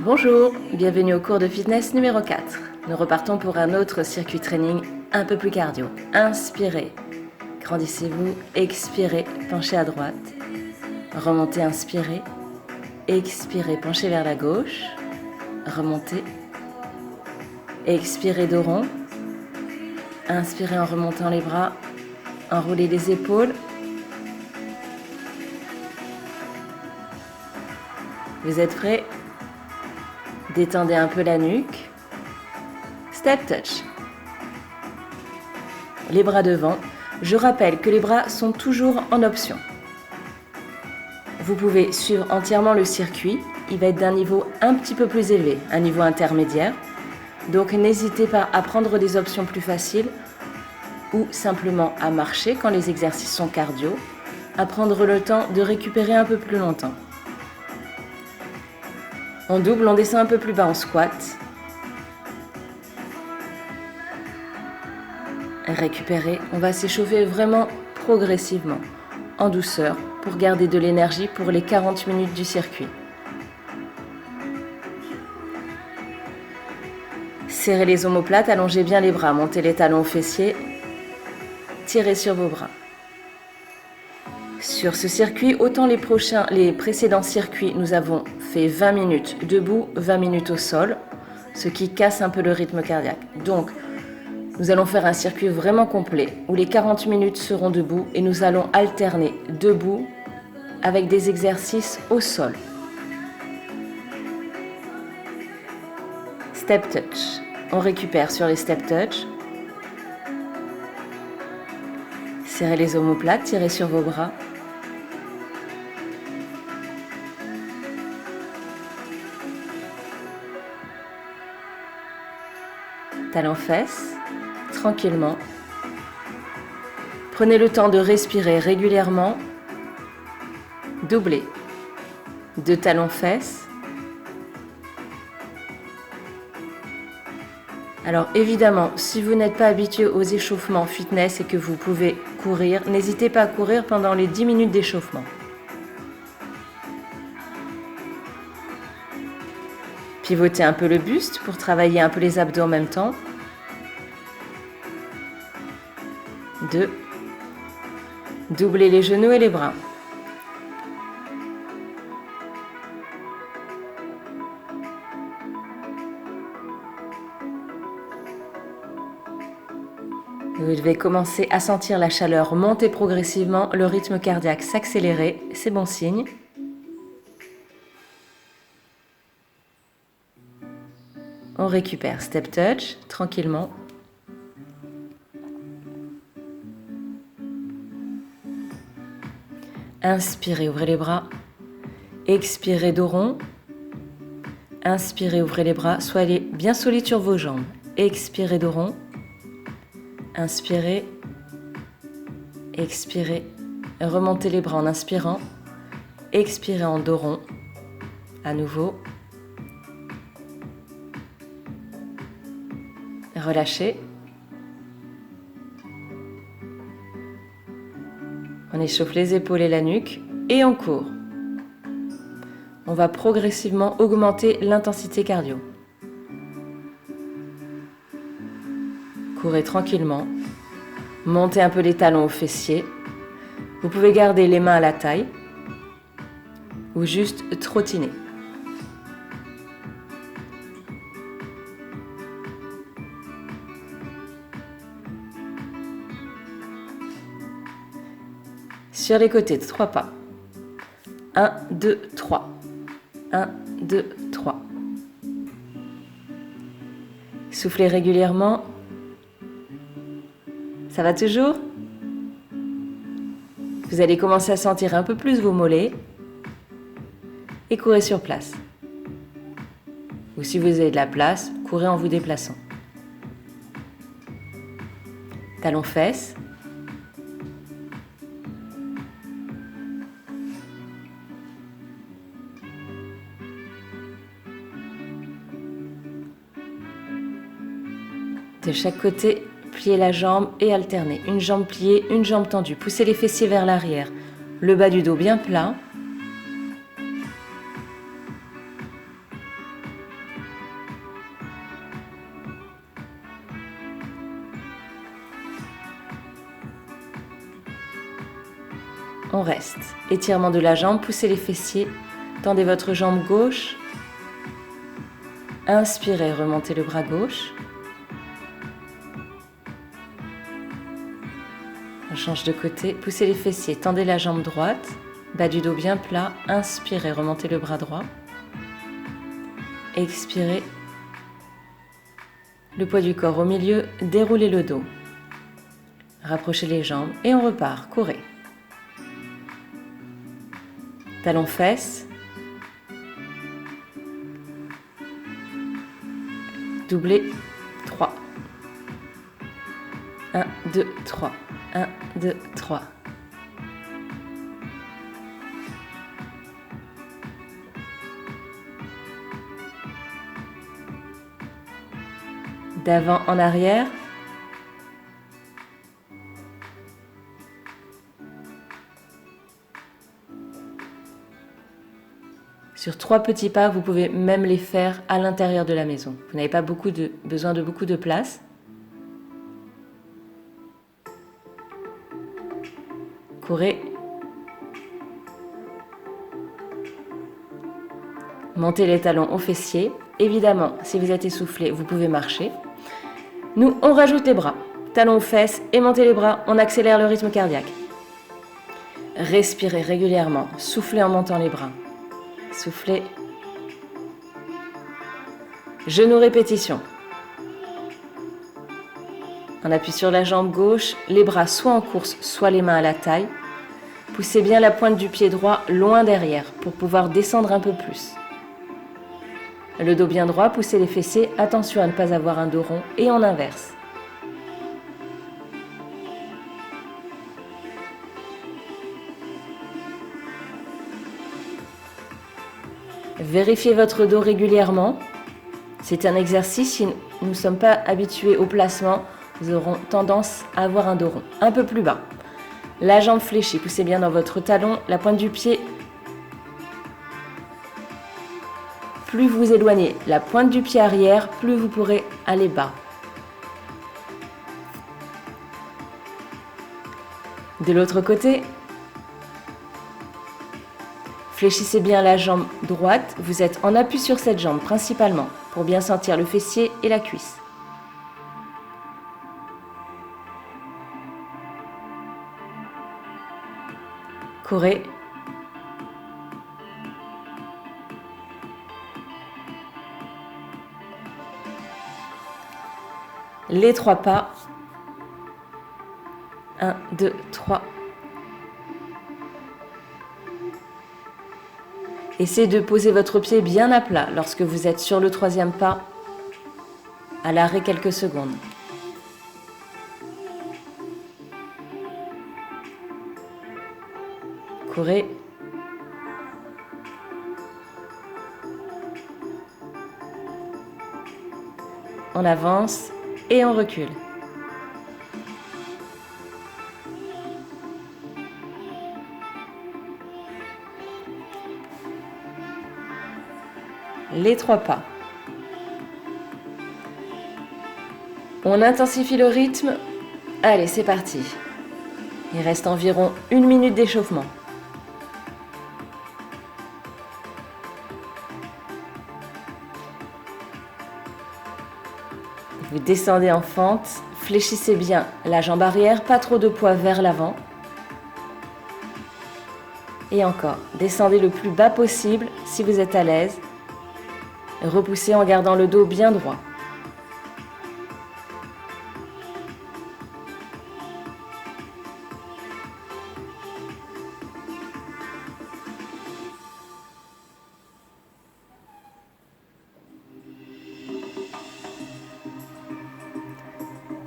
Bonjour, bienvenue au cours de fitness numéro 4. Nous repartons pour un autre circuit training un peu plus cardio. Inspirez, grandissez-vous, expirez, penchez à droite. Remontez, inspirez, expirez, penchez vers la gauche. Remontez, expirez, dos rond. Inspirez en remontant les bras, enroulez les épaules. Vous êtes prêts? Détendez un peu la nuque. Step touch. Les bras devant. Je rappelle que les bras sont toujours en option. Vous pouvez suivre entièrement le circuit. Il va être d'un niveau un petit peu plus élevé, un niveau intermédiaire. Donc n'hésitez pas à prendre des options plus faciles ou simplement à marcher quand les exercices sont cardio, à prendre le temps de récupérer un peu plus longtemps. On double, on descend un peu plus bas en squat. Récupérer, on va s'échauffer vraiment progressivement, en douceur, pour garder de l'énergie pour les 40 minutes du circuit. Serrez les omoplates, allongez bien les bras, montez les talons aux fessiers, tirez sur vos bras. Sur ce circuit, autant les précédents circuits, nous avons fait 20 minutes debout, 20 minutes au sol, ce qui casse un peu le rythme cardiaque. Donc, nous allons faire un circuit vraiment complet où les 40 minutes seront debout et nous allons alterner debout avec des exercices au sol. Step touch. On récupère sur les step touch. Serrez les omoplates, tirez sur vos bras. Talons fesses, tranquillement. Prenez le temps de respirer régulièrement. Doublez. 2 talons fesses. Alors évidemment, si vous n'êtes pas habitué aux échauffements fitness et que vous pouvez courir, n'hésitez pas à courir pendant les 10 minutes d'échauffement. Pivotez un peu le buste pour travailler un peu les abdos en même temps. 2. Doublez les genoux et les bras. Vous devez commencer à sentir la chaleur monter progressivement, le rythme cardiaque s'accélérer, c'est bon signe. On récupère step touch, tranquillement. Inspirez, ouvrez les bras. Expirez, dos rond. Inspirez, ouvrez les bras. Soyez bien solide sur vos jambes. Expirez, dos rond. Inspirez. Expirez. Remontez les bras en inspirant. Expirez en dos rond. À nouveau. Relâchez. On échauffe les épaules et la nuque et on court. On va progressivement augmenter l'intensité cardio. Courez tranquillement. Montez un peu les talons aux fessiers. Vous pouvez garder les mains à la taille ou juste trottiner. Sur les côtés de 3 pas. 1, 2, 3. 1, 2, 3. Soufflez régulièrement. Ça va toujours? Vous allez commencer à sentir un peu plus vos mollets et courez sur place. Ou si vous avez de la place, courez en vous déplaçant. Talons fesses. De chaque côté, pliez la jambe et alternez. Une jambe pliée, une jambe tendue. Poussez les fessiers vers l'arrière. Le bas du dos bien plat. On reste. Étirement de la jambe, poussez les fessiers, tendez votre jambe gauche. Inspirez, remontez le bras gauche. On change de côté, poussez les fessiers, tendez la jambe droite, bas du dos bien plat, inspirez, remontez le bras droit. Expirez. Le poids du corps au milieu, déroulez le dos. Rapprochez les jambes et on repart, courez. Talons fesses. Doublez. 3. 1, 2, 3. 1, 2, 3. D'avant en arrière. Sur 3 petits pas, vous pouvez même les faire à l'intérieur de la maison. Vous n'avez pas besoin de beaucoup de place. Courez. Montez les talons aux fessiers. Évidemment, si vous êtes essoufflé, vous pouvez marcher. Nous, on rajoute les bras. Talons aux fesses et montez les bras. On accélère le rythme cardiaque. Respirez régulièrement. Soufflez en montant les bras. Soufflez. Genou répétition. On appuie sur la jambe gauche, les bras soit en course, soit les mains à la taille. Poussez bien la pointe du pied droit loin derrière pour pouvoir descendre un peu plus. Le dos bien droit, poussez les fessiers, attention à ne pas avoir un dos rond et en inverse. Vérifiez votre dos régulièrement. C'est un exercice, si nous ne sommes pas habitués au placement, nous aurons tendance à avoir un dos rond. Un peu plus bas. La jambe fléchie, poussez bien dans votre talon, la pointe du pied. Plus vous éloignez la pointe du pied arrière, plus vous pourrez aller bas. De l'autre côté, fléchissez bien la jambe droite, vous êtes en appui sur cette jambe principalement pour bien sentir le fessier et la cuisse. Courez. Les 3 pas. 1, 2, 3. Essayez de poser votre pied bien à plat lorsque vous êtes sur le 3e pas, à l'arrêt quelques secondes. Courez. On avance et on recule. Les 3 pas. On intensifie le rythme. Allez, c'est parti. Il reste environ 1 minute d'échauffement. Vous descendez en fente, fléchissez bien la jambe arrière, pas trop de poids vers l'avant. Et encore, descendez le plus bas possible si vous êtes à l'aise. Repoussez en gardant le dos bien droit.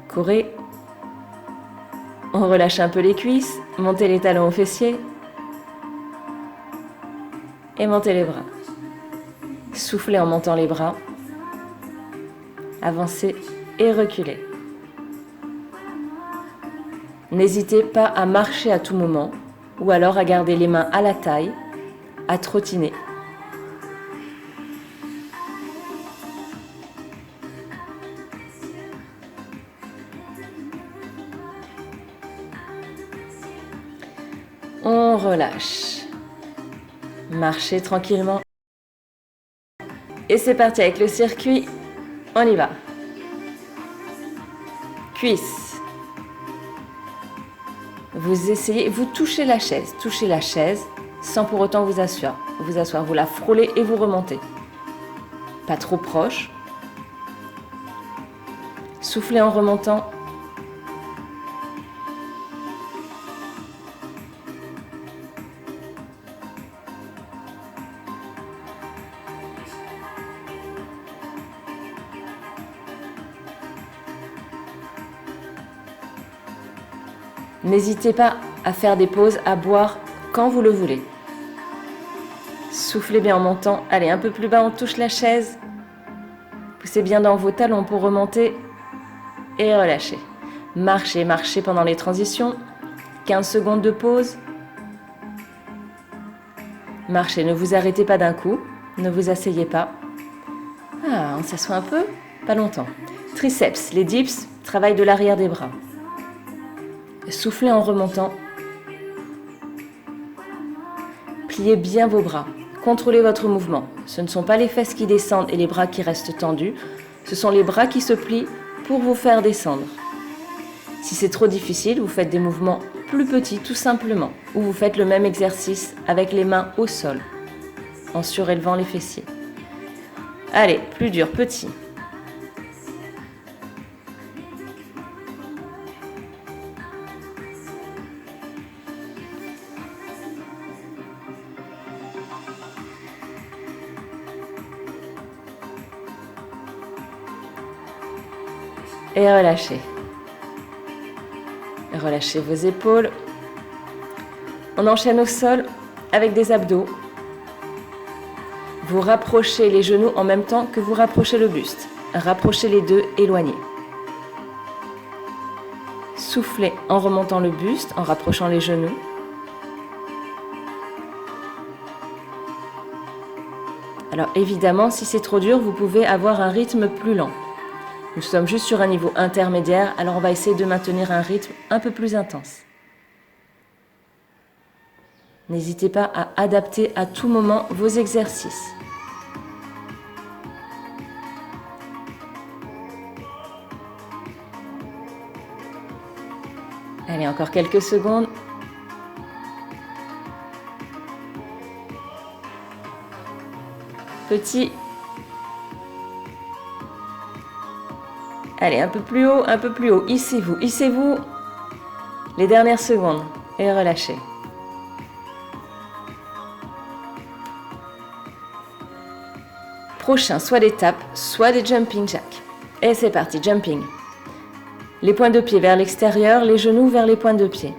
Courez. On relâche un peu les cuisses, montez les talons aux fessiers et montez les bras. Soufflez en montant les bras. Avancez et reculez. N'hésitez pas à marcher à tout moment ou alors à garder les mains à la taille, à trottiner. On on relâche. Marchez tranquillement. Et c'est parti avec le circuit. On y va. Cuisse. Vous essayez, vous touchez la chaise sans pour autant vous asseoir. Vous la frôlez et vous remontez. Pas trop proche. Soufflez en remontant. N'hésitez pas à faire des pauses, à boire quand vous le voulez. Soufflez bien en montant. Allez, un peu plus bas, on touche la chaise. Poussez bien dans vos talons pour remonter et relâchez. Marchez, marchez pendant les transitions. 15 secondes de pause. Marchez, ne vous arrêtez pas d'un coup. Ne vous asseyez pas. Ah, on s'assoit un peu, pas longtemps. Triceps, les dips, travail de l'arrière des bras. Soufflez en remontant. Pliez bien vos bras. Contrôlez votre mouvement. Ce ne sont pas les fesses qui descendent et les bras qui restent tendus. Ce sont les bras qui se plient pour vous faire descendre. Si c'est trop difficile, vous faites des mouvements plus petits tout simplement. Ou vous faites le même exercice avec les mains au sol, en surélevant les fessiers. Allez, plus dur, petit. Et relâchez. Relâchez vos épaules. On enchaîne au sol avec des abdos. Vous rapprochez les genoux en même temps que vous rapprochez le buste. Rapprochez les deux, éloignez. Soufflez en remontant le buste, en rapprochant les genoux. Alors évidemment, si c'est trop dur, vous pouvez avoir un rythme plus lent. Nous sommes juste sur un niveau intermédiaire, alors on va essayer de maintenir un rythme un peu plus intense. N'hésitez pas à adapter à tout moment vos exercices. Allez, encore quelques secondes. Petit. Allez, un peu plus haut, un peu plus haut. Hissez-vous, hissez-vous. Les dernières secondes. Et relâchez. Prochain, soit des tapes, soit des jumping jacks. Et c'est parti, jumping. Les points de pied vers l'extérieur, les genoux vers les points de pied.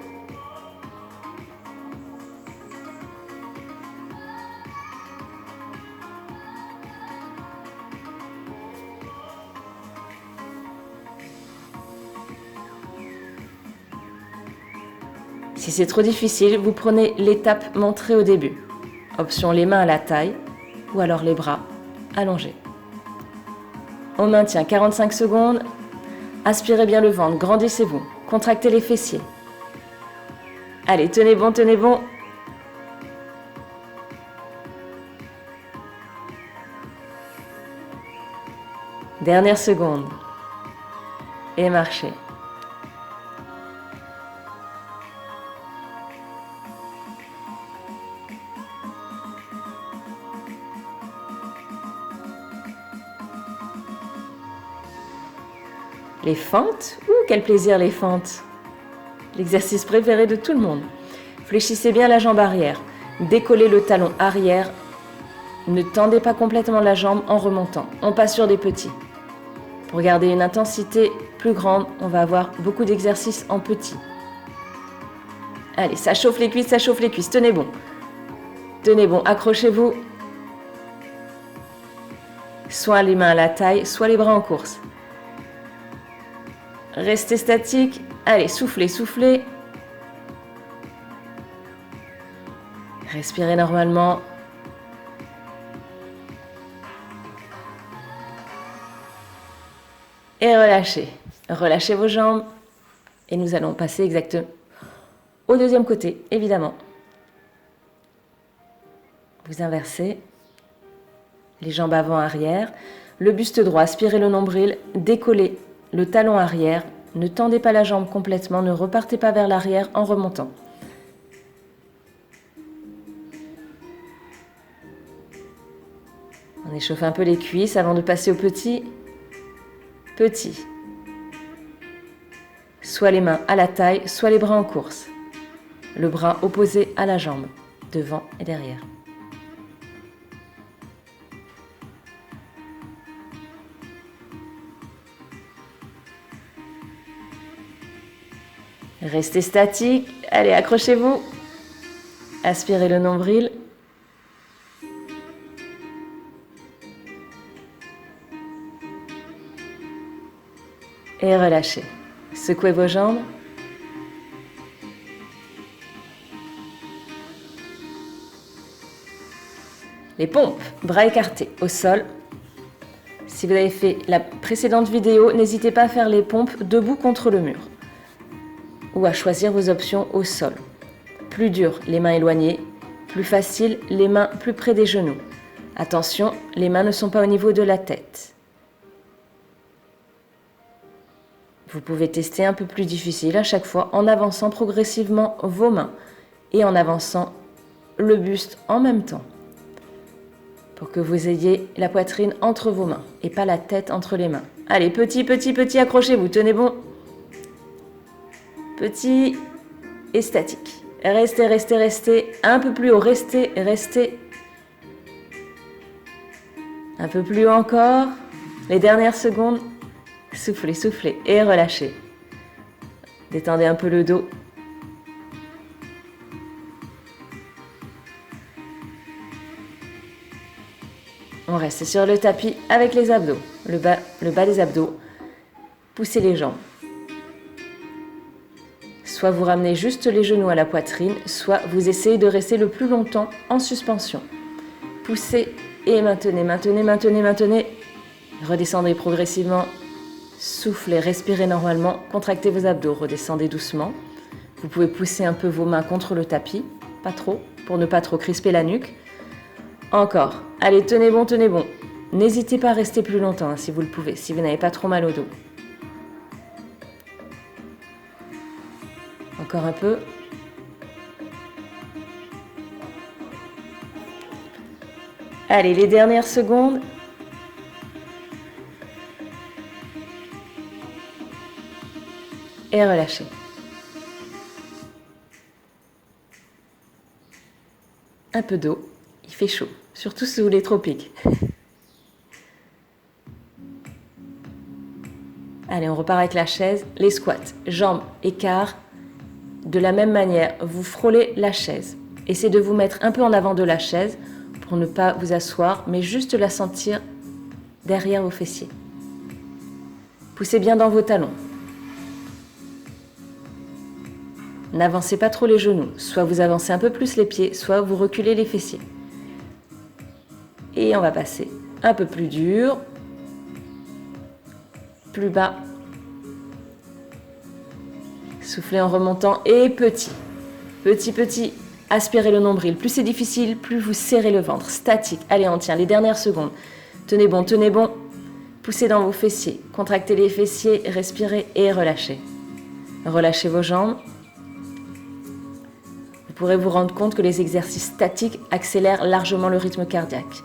Si c'est trop difficile, vous prenez l'étape montrée au début. Option les mains à la taille ou alors les bras allongés. On maintient 45 secondes. Aspirez bien le ventre, grandissez-vous, contractez les fessiers. Allez, tenez bon, tenez bon. Dernière seconde. Et marchez. Les fentes, quel plaisir les fentes! L'exercice préféré de tout le monde. Fléchissez bien la jambe arrière, décollez le talon arrière, ne tendez pas complètement la jambe en remontant. On passe sur des petits. Pour garder une intensité plus grande, on va avoir beaucoup d'exercices en petits. Allez, ça chauffe les cuisses, tenez bon. Tenez bon, accrochez-vous. Soit les mains à la taille, soit les bras en course. Restez statique. Allez, soufflez, soufflez. Respirez normalement. Et relâchez. Relâchez vos jambes. Et nous allons passer exactement au deuxième côté, évidemment. Vous inversez. Les jambes avant-arrière. Le buste droit, aspirez le nombril, décollez le talon arrière. Ne tendez pas la jambe complètement, ne repartez pas vers l'arrière en remontant. On échauffe un peu les cuisses avant de passer au petit. Petit. Soit les mains à la taille, soit les bras en course. Le bras opposé à la jambe, devant et derrière. Restez statique. Allez, accrochez-vous. Aspirez le nombril. Et relâchez. Secouez vos jambes. Les pompes, bras écartés au sol. Si vous avez fait la précédente vidéo, n'hésitez pas à faire les pompes debout contre le mur. Ou à choisir vos options au sol. Plus dur, les mains éloignées. Plus facile, les mains plus près des genoux. Attention, les mains ne sont pas au niveau de la tête. Vous pouvez tester un peu plus difficile à chaque fois en avançant progressivement vos mains et en avançant le buste en même temps pour que vous ayez la poitrine entre vos mains et pas la tête entre les mains. Allez, petit, petit, petit, accrochez-vous, tenez bon. Petit et statique. Restez, restez, restez. Un peu plus haut, restez, restez. Un peu plus haut encore. Les dernières secondes. Soufflez, soufflez et relâchez. Détendez un peu le dos. On reste sur le tapis avec les abdos. Le bas des abdos. Poussez les jambes. Soit vous ramenez juste les genoux à la poitrine, soit vous essayez de rester le plus longtemps en suspension. Poussez et maintenez, maintenez, maintenez, maintenez. Redescendez progressivement. Soufflez, respirez normalement, contractez vos abdos, redescendez doucement. Vous pouvez pousser un peu vos mains contre le tapis, pas trop, pour ne pas trop crisper la nuque. Encore. Allez, tenez bon, tenez bon. N'hésitez pas à rester plus longtemps si vous le pouvez, si vous n'avez pas trop mal au dos. Encore un peu. Allez, les dernières secondes. Et relâchez. Un peu d'eau, il fait chaud, surtout sous les tropiques. Allez, on repart avec la chaise, les squats, jambes, écart. De la même manière, vous frôlez la chaise. Essayez de vous mettre un peu en avant de la chaise pour ne pas vous asseoir, mais juste la sentir derrière vos fessiers. Poussez bien dans vos talons. N'avancez pas trop les genoux, soit vous avancez un peu plus les pieds, soit vous reculez les fessiers. Et on va passer un peu plus dur, plus bas. Soufflez en remontant et petit. Petit, petit, aspirez le nombril. Plus c'est difficile, plus vous serrez le ventre. Statique. Allez, on tient les dernières secondes. Tenez bon, tenez bon. Poussez dans vos fessiers. Contractez les fessiers, respirez et relâchez. Relâchez vos jambes. Vous pourrez vous rendre compte que les exercices statiques accélèrent largement le rythme cardiaque.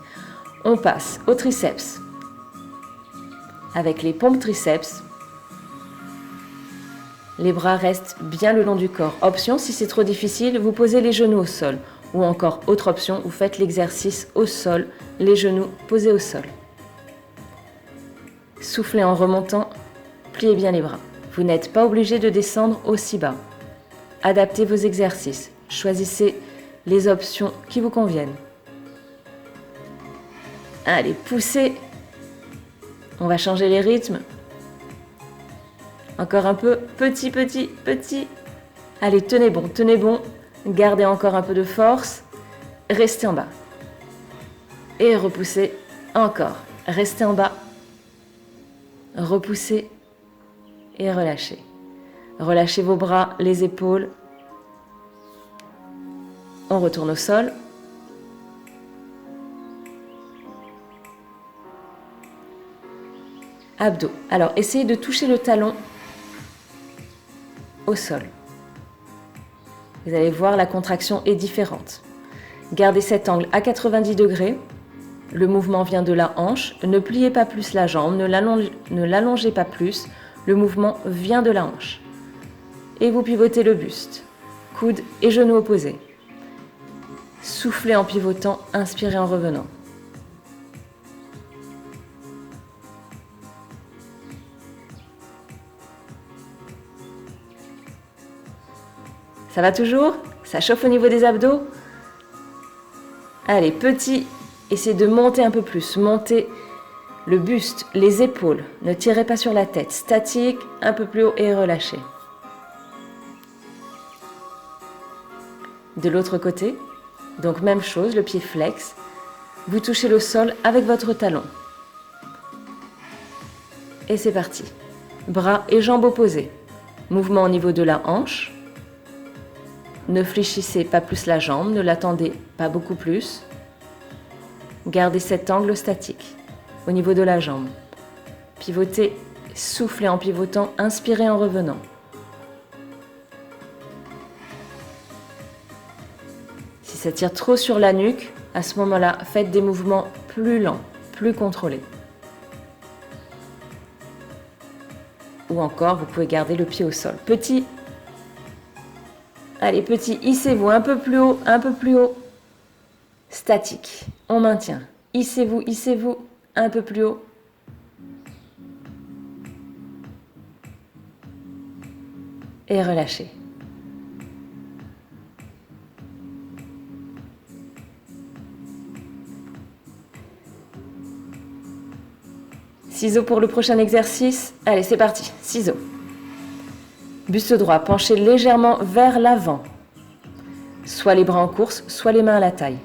On passe aux triceps. Avec les pompes triceps, les bras restent bien le long du corps. Option, si c'est trop difficile, vous posez les genoux au sol. Ou encore, autre option, vous faites l'exercice au sol, les genoux posés au sol. Soufflez en remontant, pliez bien les bras. Vous n'êtes pas obligé de descendre aussi bas. Adaptez vos exercices. Choisissez les options qui vous conviennent. Allez, poussez. On va changer les rythmes. Encore un peu. Petit, petit, petit. Allez, tenez bon, tenez bon. Gardez encore un peu de force. Restez en bas. Et repoussez encore. Restez en bas. Repoussez et relâchez. Relâchez vos bras, les épaules. On retourne au sol. Abdos. Alors, essayez de toucher le talon au sol. Vous allez voir, la contraction est différente. Gardez cet angle à 90 degrés. Le mouvement vient de la hanche. Ne pliez pas plus la jambe, ne l'allongez pas plus. Le mouvement vient de la hanche. Et vous pivotez le buste. Coude et genoux opposés. Soufflez en pivotant, inspirez en revenant. Ça va toujours? Ça chauffe au niveau des abdos? Allez, petit, essayez de monter un peu plus. Montez le buste, les épaules. Ne tirez pas sur la tête. Statique, un peu plus haut et relâchez. De l'autre côté, donc même chose, le pied flex. Vous touchez le sol avec votre talon. Et c'est parti. Bras et jambes opposés. Mouvement au niveau de la hanche. Ne fléchissez pas plus la jambe, ne l'attendez pas beaucoup plus. Gardez cet angle statique au niveau de la jambe. Pivotez, soufflez en pivotant, inspirez en revenant. Si ça tire trop sur la nuque, à ce moment-là, faites des mouvements plus lents, plus contrôlés. Ou encore, vous pouvez garder le pied au sol. Petit. Allez, petit, hissez-vous un peu plus haut, un peu plus haut. Statique, on maintient. Hissez-vous, un peu plus haut. Et relâchez. Ciseaux pour le prochain exercice. Allez, c'est parti. Ciseaux. Buste droit, penchez légèrement vers l'avant. Soit les bras en course, soit les mains à la taille.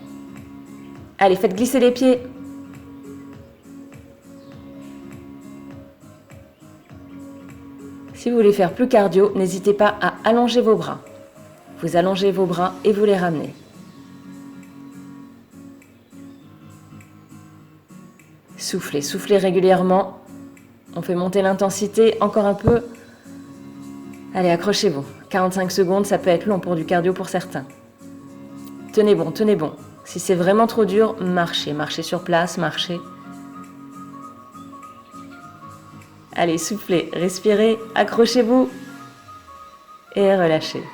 Allez, faites glisser les pieds. Si vous voulez faire plus cardio, n'hésitez pas à allonger vos bras. Vous allongez vos bras et vous les ramenez. Soufflez, soufflez régulièrement. On fait monter l'intensité encore un peu. Allez, accrochez-vous. 45 secondes, ça peut être long pour du cardio pour certains. Tenez bon, tenez bon. Si c'est vraiment trop dur, marchez. Marchez sur place, marchez. Allez, soufflez, respirez, accrochez-vous et relâchez.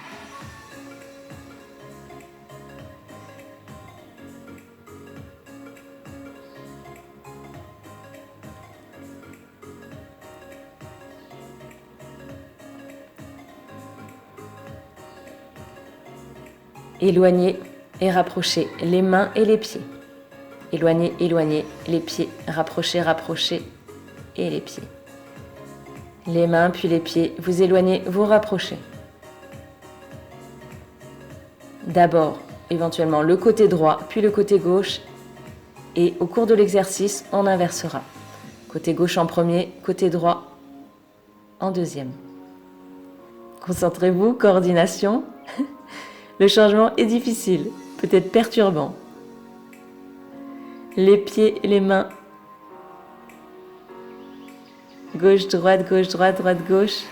Éloignez et rapprochez les mains et les pieds. Éloignez, éloignez les pieds, rapprochez, rapprochez et les pieds. Les mains puis les pieds, vous éloignez, vous rapprochez. D'abord, éventuellement le côté droit, puis le côté gauche. Et au cours de l'exercice, on inversera. Côté gauche en premier, côté droit en deuxième. Concentrez-vous, coordination. Le changement est difficile, peut-être perturbant. Les pieds, les mains. Gauche, droite, droite, gauche.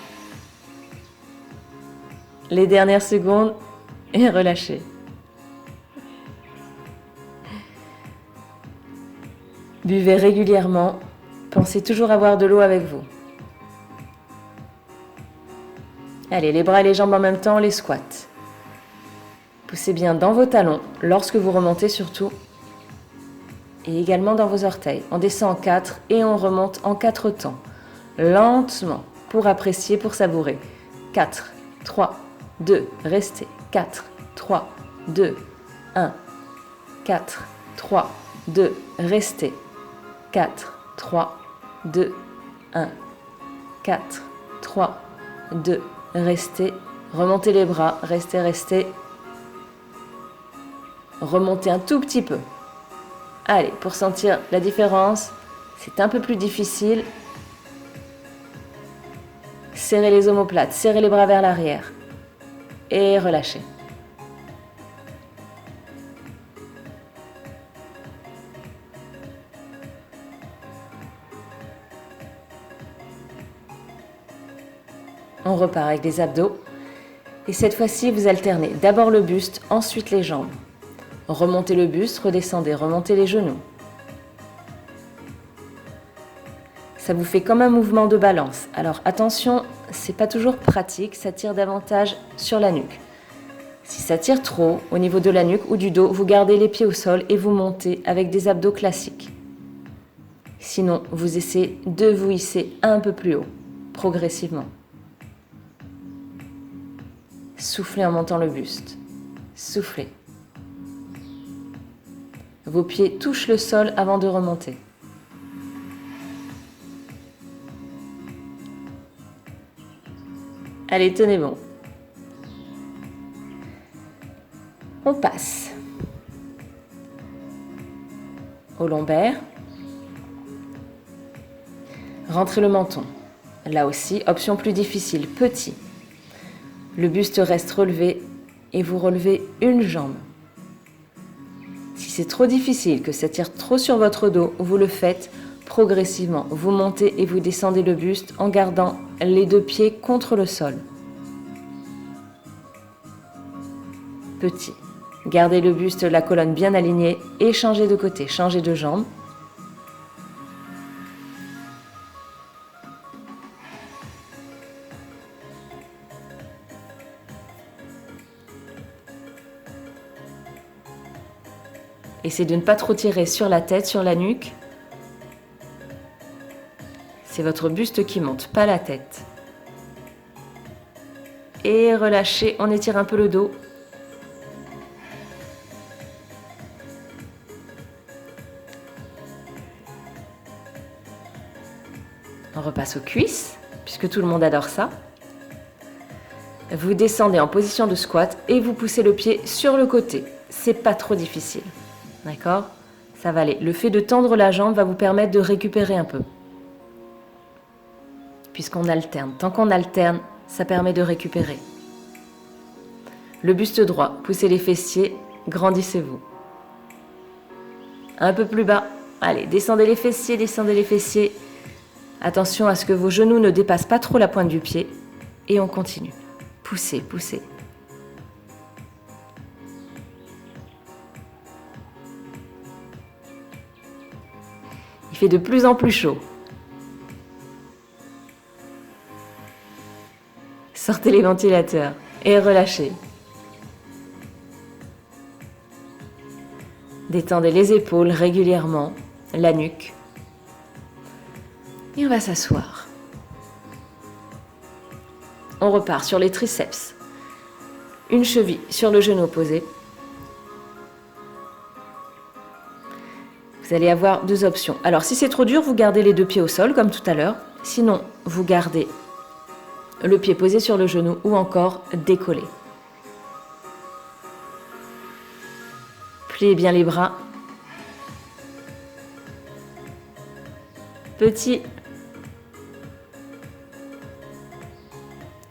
Les dernières secondes et relâchez. Buvez régulièrement. Pensez toujours avoir de l'eau avec vous. Allez, les bras et les jambes en même temps, les squats. Poussez bien dans vos talons, lorsque vous remontez surtout, et également dans vos orteils. On descend en 4 et on remonte en 4 temps, lentement, pour apprécier, pour savourer. 4, 3, 2, restez. 4, 3, 2, 1. 4, 3, 2, restez. 4, 3, 2, 1. 4, 3, 2, restez. Remontez les bras, restez, restez. Remontez un tout petit peu. Allez, pour sentir la différence, c'est un peu plus difficile. Serrez les omoplates, serrez les bras vers l'arrière. Et relâchez. On repart avec les abdos. Et cette fois-ci, vous alternez d'abord le buste, ensuite les jambes. Remontez le buste, redescendez, remontez les genoux. Ça vous fait comme un mouvement de balance. Alors attention, c'est pas toujours pratique, ça tire davantage sur la nuque. Si ça tire trop au niveau de la nuque ou du dos, vous gardez les pieds au sol et vous montez avec des abdos classiques. Sinon, vous essayez de vous hisser un peu plus haut, progressivement. Soufflez en montant le buste. Soufflez. Vos pieds touchent le sol avant de remonter. Allez, tenez bon. On passe au lombaire. Rentrez le menton. Là aussi, option plus difficile, petit. Le buste reste relevé et vous relevez une jambe. Si c'est trop difficile, que ça tire trop sur votre dos, vous le faites progressivement. Vous montez et vous descendez le buste en gardant les deux pieds contre le sol. Petit. Gardez le buste, la colonne bien alignée et changez de côté, changez de jambe. Essayez de ne pas trop tirer sur la tête, sur la nuque. C'est votre buste qui monte, pas la tête. Et relâchez, on étire un peu le dos. On repasse aux cuisses, puisque tout le monde adore ça. Vous descendez en position de squat et vous poussez le pied sur le côté. C'est pas trop difficile. D'accord ? Ça va aller. Le fait de tendre la jambe va vous permettre de récupérer un peu. Puisqu'on alterne. Tant qu'on alterne, ça permet de récupérer. Le buste droit, poussez les fessiers, grandissez-vous. Un peu plus bas. Allez, descendez les fessiers, descendez les fessiers. Attention à ce que vos genoux ne dépassent pas trop la pointe du pied. Et on continue. Poussez, poussez. Il fait de plus en plus chaud. Sortez les ventilateurs et relâchez. Détendez les épaules régulièrement, la nuque. Et on va s'asseoir. On repart sur les triceps. Une cheville sur le genou opposé. Vous allez avoir deux options. Alors, si c'est trop dur, vous gardez les deux pieds au sol, comme tout à l'heure. Sinon, vous gardez le pied posé sur le genou ou encore décollé. Pliez bien les bras. Petit.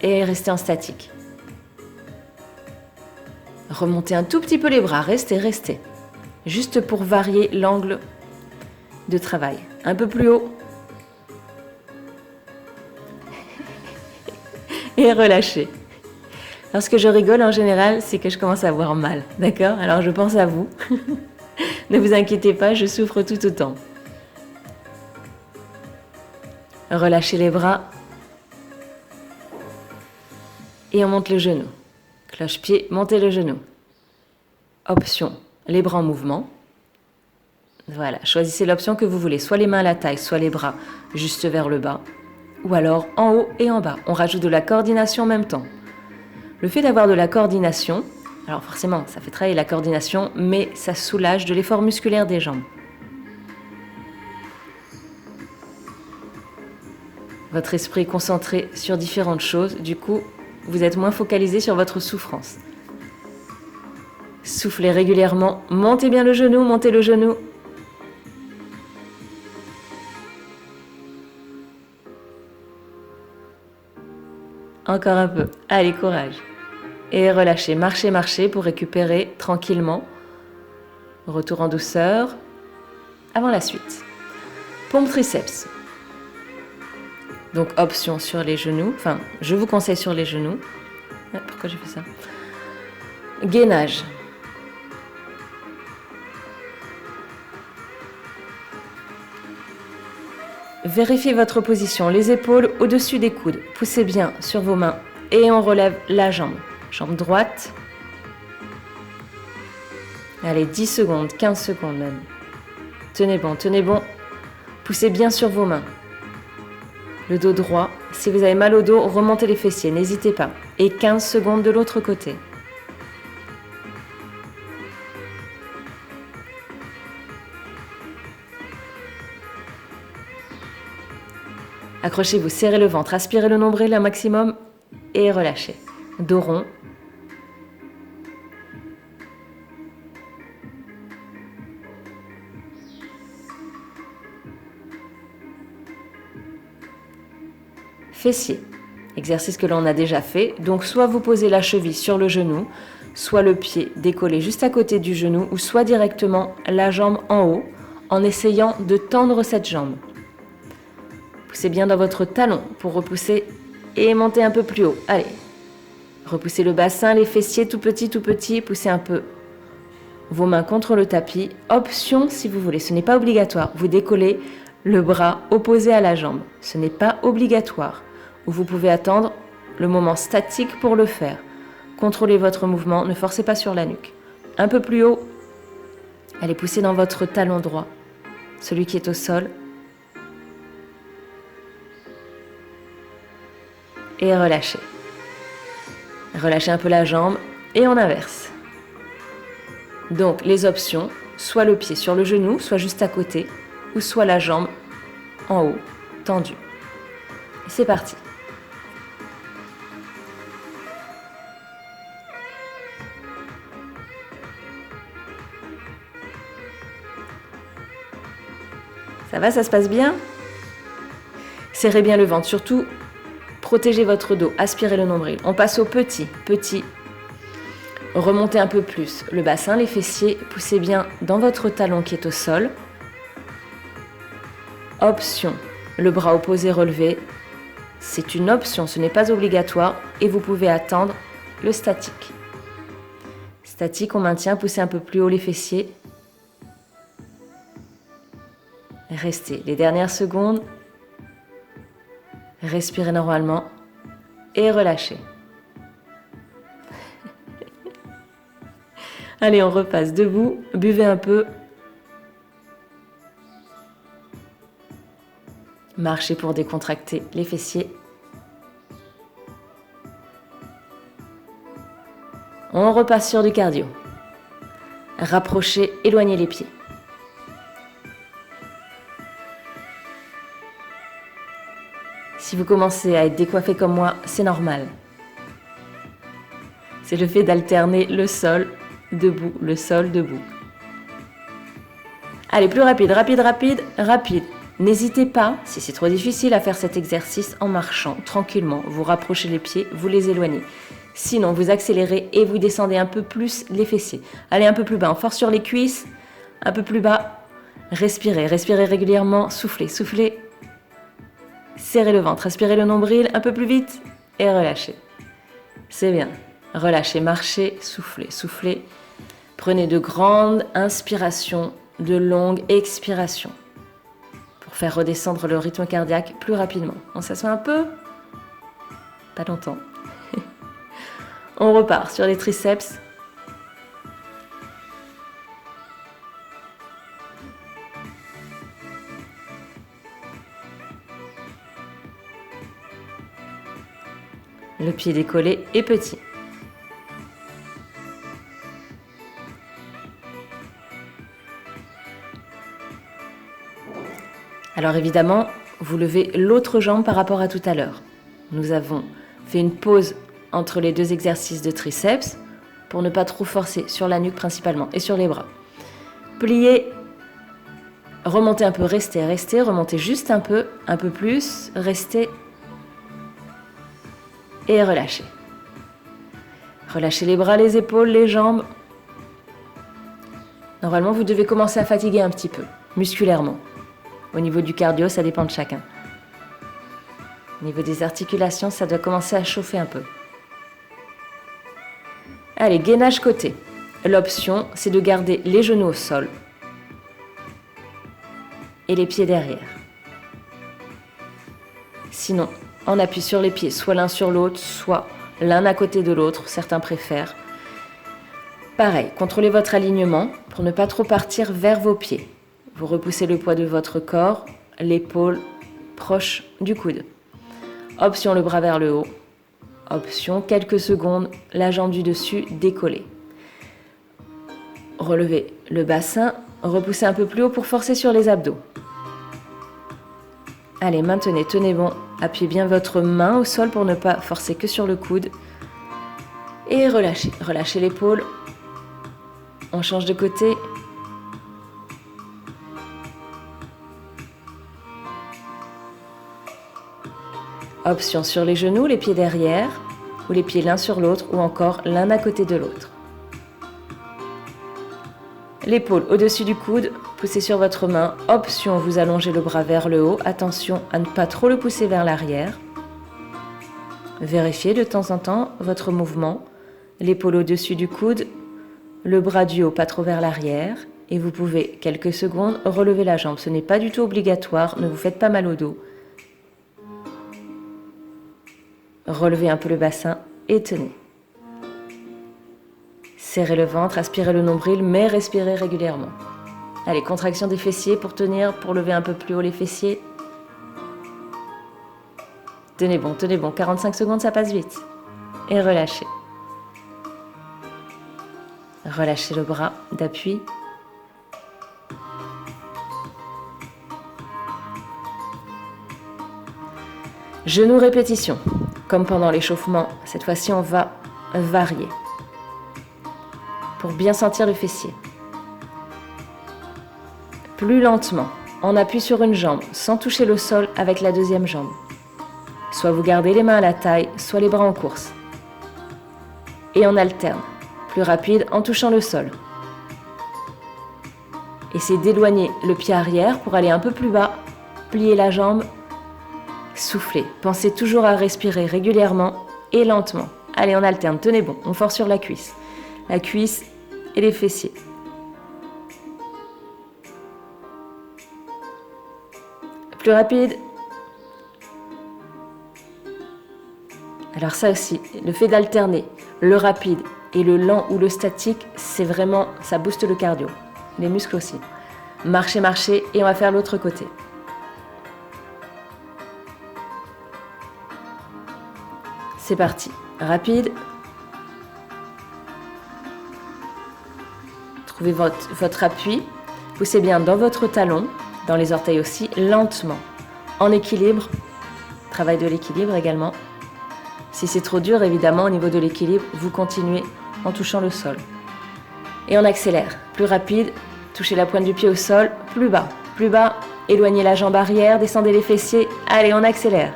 Et restez en statique. Remontez un tout petit peu les bras. Restez, restez. Juste pour varier l'angle de travail. Un peu plus haut. Et relâchez. Lorsque je rigole, en général, c'est que je commence à avoir mal. D'accord ? Alors je pense à vous. Ne vous inquiétez pas, je souffre tout autant. Relâchez les bras. Et on monte le genou. Cloche-pied, montez le genou. Option, les bras en mouvement. Voilà, choisissez l'option que vous voulez, soit les mains à la taille, soit les bras juste vers le bas, ou alors en haut et en bas. On rajoute de la coordination en même temps. Le fait d'avoir de la coordination, alors forcément, ça fait travailler la coordination, mais ça soulage de l'effort musculaire des jambes. Votre esprit est concentré sur différentes choses, du coup, vous êtes moins focalisé sur votre souffrance. Soufflez régulièrement, montez bien le genou, montez le genou. Encore un peu, allez, courage. Et relâchez, marchez, marchez pour récupérer tranquillement. Retour en douceur. Avant la suite. Pompe triceps. Donc option sur les genoux, enfin je vous conseille sur les genoux. Pourquoi j'ai fait ça? Gainage. Vérifiez votre position, les épaules au-dessus des coudes. Poussez bien sur vos mains et on relève la jambe. Jambe droite. Allez, 10 secondes, 15 secondes même. Tenez bon, tenez bon. Poussez bien sur vos mains. Le dos droit. Si vous avez mal au dos, remontez les fessiers, n'hésitez pas. Et 15 secondes de l'autre côté. Accrochez-vous, serrez le ventre, aspirez le nombril un maximum et relâchez. Dos rond. Fessiers. Exercice que l'on a déjà fait. Donc soit vous posez la cheville sur le genou, soit le pied décollé juste à côté du genou, ou soit directement la jambe en haut en essayant de tendre cette jambe. Poussez bien dans votre talon pour repousser et monter un peu plus haut. Allez. Repoussez le bassin, les fessiers tout petits. Poussez un peu vos mains contre le tapis. Option si vous voulez, ce n'est pas obligatoire. Vous décollez le bras opposé à la jambe. Ce n'est pas obligatoire. Ou vous pouvez attendre le moment statique pour le faire. Contrôlez votre mouvement, ne forcez pas sur la nuque. Un peu plus haut. Allez, poussez dans votre talon droit, celui qui est au sol. Et relâchez. Relâchez un peu la jambe et on inverse. Donc les options, soit le pied sur le genou, soit juste à côté, ou soit la jambe en haut, tendue. C'est parti. Ça va, ça se passe bien? Serrez bien le ventre, surtout protégez votre dos, aspirez le nombril. On passe au petit. Remontez un peu plus le bassin, les fessiers, poussez bien dans votre talon qui est au sol. Option, le bras opposé relevé. C'est une option, ce n'est pas obligatoire et vous pouvez attendre le statique. Statique, on maintient, poussez un peu plus haut les fessiers. Restez les dernières secondes. Respirez normalement et relâchez. Allez, on repasse debout, buvez un peu. Marchez pour décontracter les fessiers. On repasse sur du cardio. Rapprochez, éloignez les pieds. Si vous commencez à être décoiffé comme moi, c'est normal. C'est le fait d'alterner le sol, debout, le sol, debout. Allez, plus rapide. N'hésitez pas, si c'est trop difficile, à faire cet exercice en marchant tranquillement. Vous rapprochez les pieds, vous les éloignez. Sinon, vous accélérez et vous descendez un peu plus les fessiers. Allez, un peu plus bas, on force sur les cuisses, un peu plus bas. Respirez régulièrement, soufflez. Serrez le ventre, aspirez le nombril un peu plus vite et relâchez. C'est bien. Relâchez, marchez, soufflez. Prenez de grandes inspirations, de longues expirations pour faire redescendre le rythme cardiaque plus rapidement. On s'assoit un peu, pas longtemps. On repart sur les triceps. Le pied décollé et petit. Alors évidemment, vous levez l'autre jambe par rapport à tout à l'heure. Nous avons fait une pause entre les deux exercices de triceps pour ne pas trop forcer sur la nuque principalement et sur les bras. Pliez, remontez un peu, restez, remontez juste un peu plus, restez et relâchez. Relâchez les bras, les épaules, les jambes. Normalement, vous devez commencer à fatiguer un petit peu, musculairement. Au niveau du cardio, ça dépend de chacun. Au niveau des articulations, ça doit commencer à chauffer un peu. Allez, gainage côté. L'option, c'est de garder les genoux au sol et les pieds derrière. Sinon, on appuie sur les pieds, soit l'un sur l'autre, soit l'un à côté de l'autre, certains préfèrent. Pareil, contrôlez votre alignement pour ne pas trop partir vers vos pieds. Vous repoussez le poids de votre corps, l'épaule proche du coude. Option le bras vers le haut. Option quelques secondes, la jambe du dessus décollée. Relevez le bassin, repoussez un peu plus haut pour forcer sur les abdos. Allez, maintenez, tenez bon, appuyez bien votre main au sol pour ne pas forcer que sur le coude. Et relâchez, relâchez l'épaule. On change de côté. Option sur les genoux, les pieds derrière, ou les pieds l'un sur l'autre, ou encore l'un à côté de l'autre. L'épaule au-dessus du coude, poussez sur votre main. Option, vous allongez le bras vers le haut. Attention à ne pas trop le pousser vers l'arrière. Vérifiez de temps en temps votre mouvement. L'épaule au-dessus du coude, le bras du haut pas trop vers l'arrière. Et vous pouvez, quelques secondes, relever la jambe. Ce n'est pas du tout obligatoire, ne vous faites pas mal au dos. Relevez un peu le bassin et tenez. Serrez le ventre, aspirez le nombril, mais respirez régulièrement. Allez, contraction des fessiers pour tenir, pour lever un peu plus haut les fessiers. Tenez bon, 45 secondes, ça passe vite. Et relâchez. Relâchez le bras d'appui. Genoux répétition. Comme pendant l'échauffement, cette fois-ci on va varier. Pour bien sentir le fessier. Plus lentement, on appuie sur une jambe sans toucher le sol avec la deuxième jambe. Soit vous gardez les mains à la taille, soit les bras en course. Et on alterne. Plus rapide en touchant le sol. Essayez d'éloigner le pied arrière pour aller un peu plus bas. Pliez la jambe. Soufflez. Pensez toujours à respirer régulièrement et lentement. Allez, on alterne. Tenez bon. On force sur la cuisse. La cuisse et les fessiers. Plus rapide. Alors ça aussi, le fait d'alterner le rapide et le lent ou le statique, c'est vraiment, ça booste le cardio. Les muscles aussi. Marchez, marchez et on va faire l'autre côté. C'est parti. Rapide. Trouvez votre appui. Poussez bien dans votre talon, dans les orteils aussi, lentement. En équilibre. Travail de l'équilibre également. Si c'est trop dur, évidemment, au niveau de l'équilibre, vous continuez en touchant le sol. Et on accélère. Plus rapide. Touchez la pointe du pied au sol. Plus bas. Plus bas. Éloignez la jambe arrière. Descendez les fessiers. Allez, on accélère.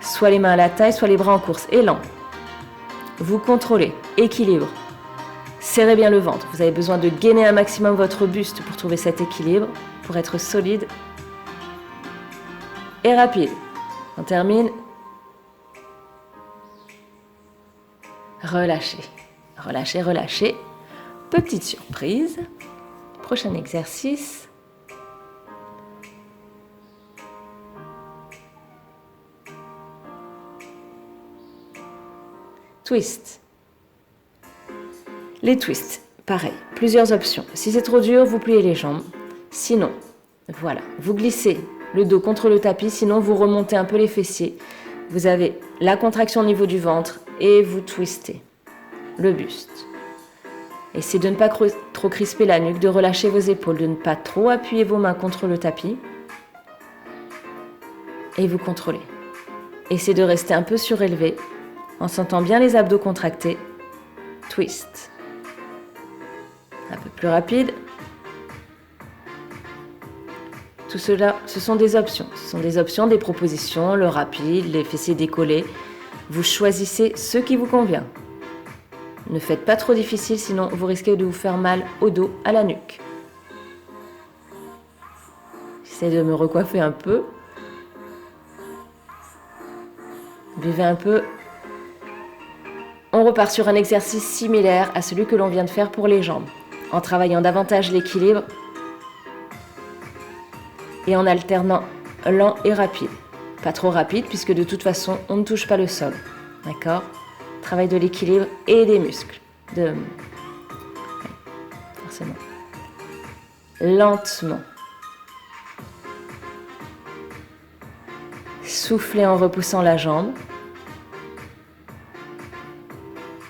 Soit les mains à la taille, soit les bras en course. Élan. Vous contrôlez. Équilibre. Serrez bien le ventre. Vous avez besoin de gainer un maximum votre buste pour trouver cet équilibre, pour être solide. Et rapide. On termine. Relâchez. Relâchez, relâchez. Petite surprise. Prochain exercice. Twist. Les twists, pareil, plusieurs options. Si c'est trop dur, vous pliez les jambes. Sinon, voilà, vous glissez le dos contre le tapis, sinon vous remontez un peu les fessiers. Vous avez la contraction au niveau du ventre et vous twistez le buste. Essayez de ne pas trop crisper la nuque, de relâcher vos épaules, de ne pas trop appuyer vos mains contre le tapis. Et vous contrôlez. Essayez de rester un peu surélevé en sentant bien les abdos contractés. Twist. Un peu plus rapide. Tout cela, ce sont des options. Ce sont des options, des propositions, le rapide, les fessiers décollés. Vous choisissez ce qui vous convient. Ne faites pas trop difficile, sinon vous risquez de vous faire mal au dos, à la nuque. J'essaie de me recoiffer un peu. Buvez un peu. On repart sur un exercice similaire à celui que l'on vient de faire pour les jambes, en travaillant davantage l'équilibre et en alternant lent et rapide. Pas trop rapide puisque de toute façon, on ne touche pas le sol. D'accord ? Travail de l'équilibre et des muscles. Forcément. Lentement. Soufflez en repoussant la jambe.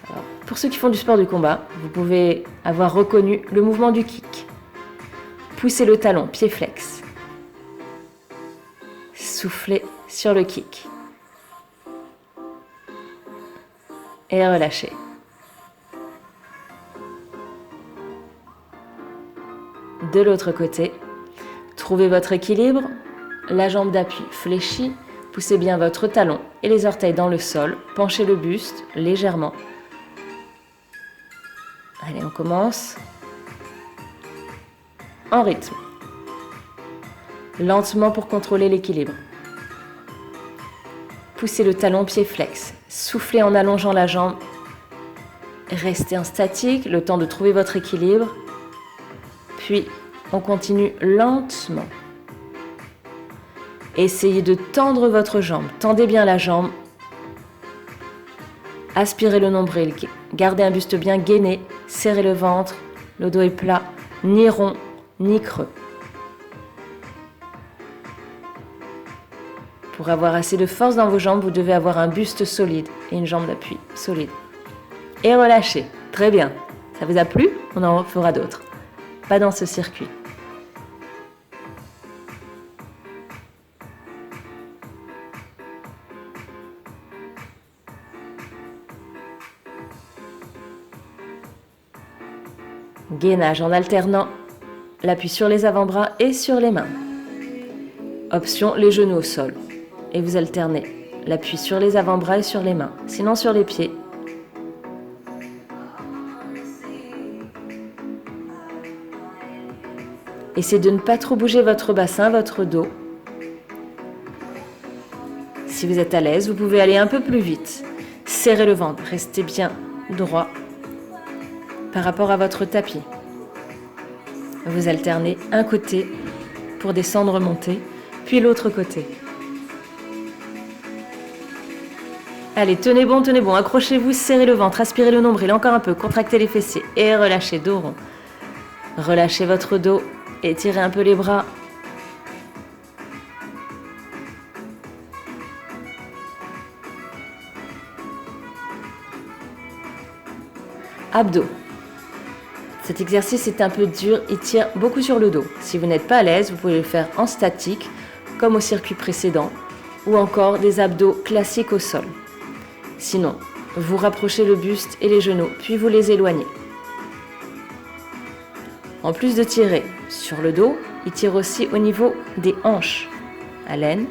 Alors, pour ceux qui font du sport du combat, vous pouvez avoir reconnu le mouvement du kick. Poussez le talon, pied flex. Soufflez sur le kick. Et relâchez. De l'autre côté, trouvez votre équilibre, la jambe d'appui fléchie, poussez bien votre talon et les orteils dans le sol, penchez le buste légèrement. Allez, on commence. En rythme. Lentement pour contrôler l'équilibre. Poussez le talon, pied flex. Soufflez en allongeant la jambe. Restez en statique, le temps de trouver votre équilibre. Puis, on continue lentement. Essayez de tendre votre jambe. Tendez bien la jambe. Aspirez le nombril. Gardez un buste bien gainé. Serrez le ventre. Le dos est plat. Ni rond, ni creux. Pour avoir assez de force dans vos jambes, vous devez avoir un buste solide et une jambe d'appui solide. Et relâchez. Très bien. Ça vous a plu ? On en fera d'autres. Pas dans ce circuit. Gainage en alternant l'appui sur les avant-bras et sur les mains. Option, les genoux au sol. Et vous alternez l'appui sur les avant-bras et sur les mains, sinon sur les pieds. Essayez de ne pas trop bouger votre bassin, votre dos. Si vous êtes à l'aise, vous pouvez aller un peu plus vite. Serrez le ventre, restez bien droit par rapport à votre tapis. Vous alternez un côté pour descendre, monter, puis l'autre côté. Allez, tenez bon, accrochez-vous, serrez le ventre, aspirez le nombril, encore un peu, contractez les fessiers et relâchez, dos rond. Relâchez votre dos, étirez un peu les bras. Abdos. Cet exercice est un peu dur, il tire beaucoup sur le dos. Si vous n'êtes pas à l'aise, vous pouvez le faire en statique, comme au circuit précédent, ou encore des abdos classiques au sol. Sinon, vous rapprochez le buste et les genoux, puis vous les éloignez. En plus de tirer sur le dos, il tire aussi au niveau des hanches, à l'aine,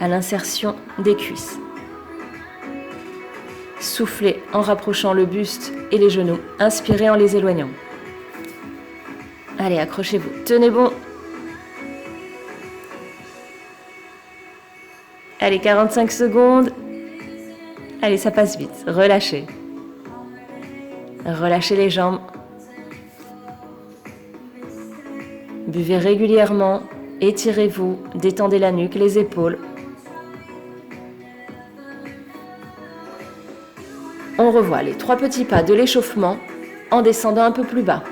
à l'insertion des cuisses. Soufflez en rapprochant le buste et les genoux. Inspirez en les éloignant. Allez, accrochez-vous. Tenez bon. Allez, 45 secondes. Allez, ça passe vite. Relâchez. Relâchez les jambes. Buvez régulièrement. Étirez-vous. Détendez la nuque, les épaules. On revoit les 3 petits pas de l'échauffement en descendant un peu plus bas.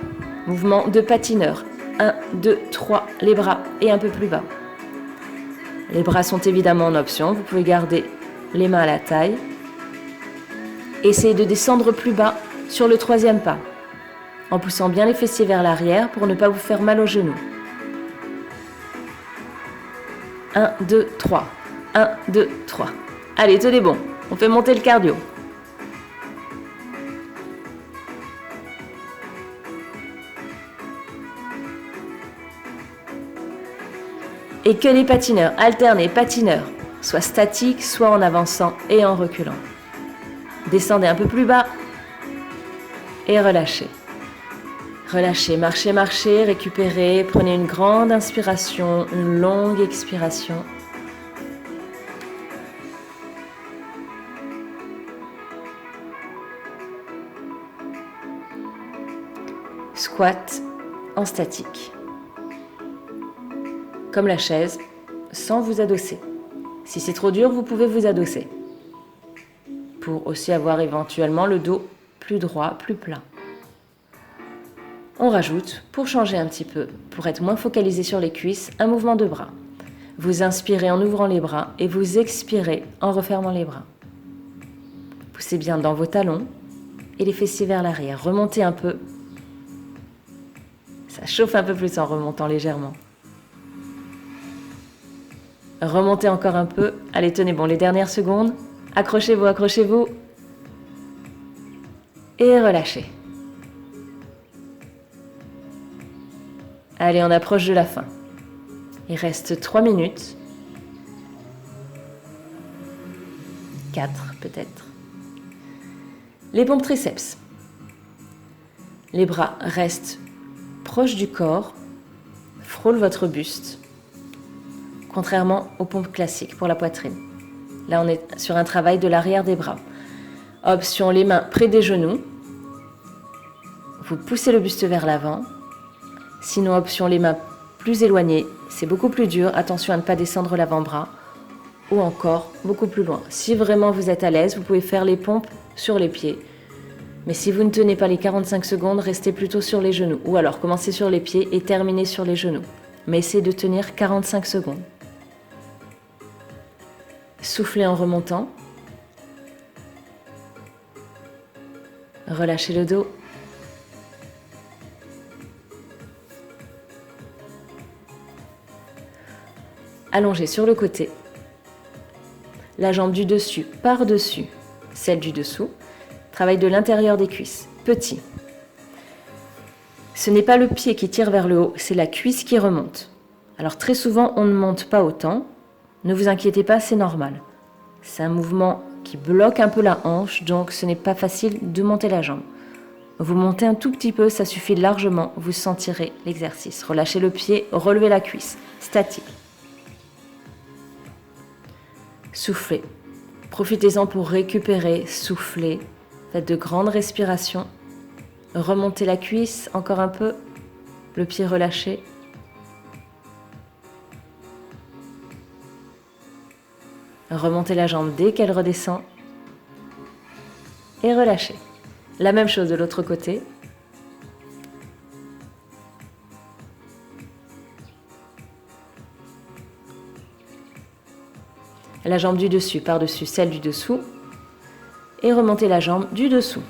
Mouvement de patineur. 1, 2, 3, les bras et un peu plus bas. Les bras sont évidemment en option. Vous pouvez garder les mains à la taille. Essayez de descendre plus bas sur le 3e pas, en poussant bien les fessiers vers l'arrière pour ne pas vous faire mal aux genoux. 1, 2, 3. 1, 2, 3. Allez, tenez bon. On fait monter le cardio. Et que les patineurs, alternez patineurs, soit statiques, soit en avançant et en reculant. Descendez un peu plus bas et relâchez. Relâchez, marchez, marchez, récupérez, prenez une grande inspiration, une longue expiration. squat en statique. Comme la chaise, sans vous adosser. Si c'est trop dur, vous pouvez vous adosser. Pour aussi avoir éventuellement le dos plus droit, plus plat. On rajoute, pour changer un petit peu, pour être moins focalisé sur les cuisses, un mouvement de bras. Vous inspirez en ouvrant les bras et vous expirez en refermant les bras. Poussez bien dans vos talons et les fessiers vers l'arrière. Remontez un peu. Ça chauffe un peu plus en remontant légèrement. Remontez encore un peu. Allez, tenez bon, les dernières secondes. Accrochez-vous, accrochez-vous. Et relâchez. Allez, on approche de la fin. Il reste 3 minutes. 4 peut-être. Les pompes triceps. Les bras restent proches du corps, frôlent votre buste, contrairement aux pompes classiques pour la poitrine. Là, on est sur un travail de l'arrière des bras. Option, les mains près des genoux. Vous poussez le buste vers l'avant. Sinon, option, les mains plus éloignées. C'est beaucoup plus dur. Attention à ne pas descendre l'avant-bras. Ou encore, beaucoup plus loin. Si vraiment vous êtes à l'aise, vous pouvez faire les pompes sur les pieds. Mais si vous ne tenez pas les 45 secondes, restez plutôt sur les genoux. Ou alors, commencez sur les pieds et terminez sur les genoux. Mais essayez de tenir 45 secondes. Soufflez en remontant. Relâchez le dos. Allongez sur le côté. La jambe du dessus par-dessus celle du dessous. Travail de l'intérieur des cuisses. Petit. Ce n'est pas le pied qui tire vers le haut, c'est la cuisse qui remonte. Alors très souvent, on ne monte pas autant. Ne vous inquiétez pas, c'est normal. C'est un mouvement qui bloque un peu la hanche, donc ce n'est pas facile de monter la jambe. Vous montez un tout petit peu, ça suffit largement, vous sentirez l'exercice. Relâchez le pied, relevez la cuisse, statique. Soufflez. Profitez-en pour récupérer, souffler. Faites de grandes respirations. Remontez la cuisse encore un peu, le pied relâché. Remontez la jambe dès qu'elle redescend et relâchez. La même chose de l'autre côté. La jambe du dessus par-dessus celle du dessous et remontez la jambe du dessous.